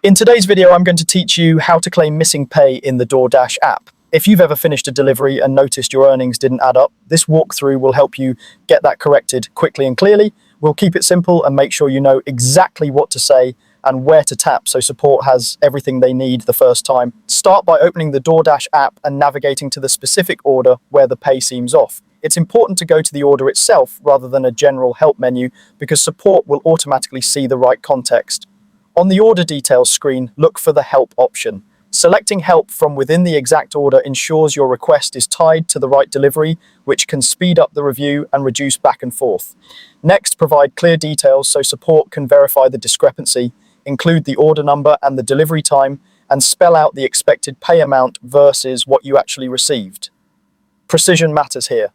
In today's video, I'm going to teach you how to claim missing pay in the Doordash app. If you've ever finished a delivery and noticed your earnings didn't add up, this walkthrough will help you get that corrected quickly and clearly. We'll keep it simple and make sure you know exactly what to say and where to tap so support has everything they need the first time. Start by opening the Doordash app and navigating to the specific order where the pay seems off. It's important to go to the order itself rather than a general help menu because support will automatically see the right context. On the order details screen, look for the help option. Selecting help from within the exact order ensures your request is tied to the right delivery, which can speed up the review and reduce back and forth. Next, provide clear details so support can verify the discrepancy, include the order number and the delivery time, and spell out the expected pay amount versus what you actually received. Precision matters here.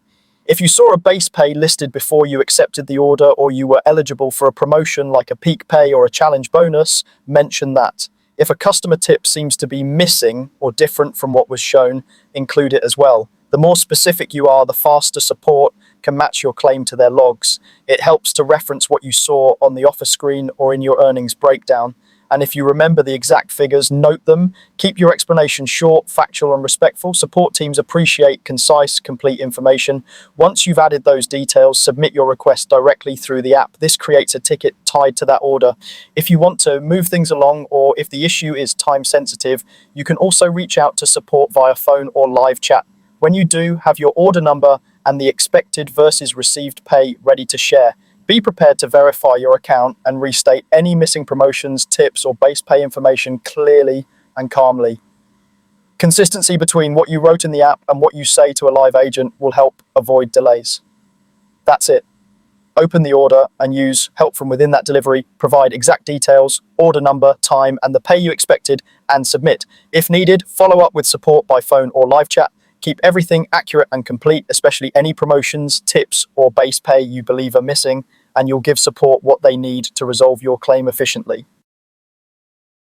If you saw a base pay listed before you accepted the order or you were eligible for a promotion like a peak pay or a challenge bonus, mention that. If a customer tip seems to be missing or different from what was shown, include it as well. The more specific you are, the faster support can match your claim to their logs. It helps to reference what you saw on the offer screen or in your earnings breakdown. And if you remember the exact figures, note them. Keep your explanation short, factual, and respectful. Support teams appreciate concise, complete information. Once you've added those details, submit your request directly through the app. This creates a ticket tied to that order. If you want to move things along or if the issue is time sensitive, you can also reach out to support via phone or live chat. When you do, have your order number and the expected versus received pay ready to share. Be prepared to verify your account and restate any missing promotions, tips, or base pay information clearly and calmly. Consistency between what you wrote in the app and what you say to a live agent will help avoid delays. That's it. Open the order and use help from within that delivery. Provide exact details, order number, time, and the pay you expected, and submit. If needed, follow up with support by phone or live chat. Keep everything accurate and complete, especially any promotions, tips, or base pay you believe are missing, and you'll give support what they need to resolve your claim efficiently.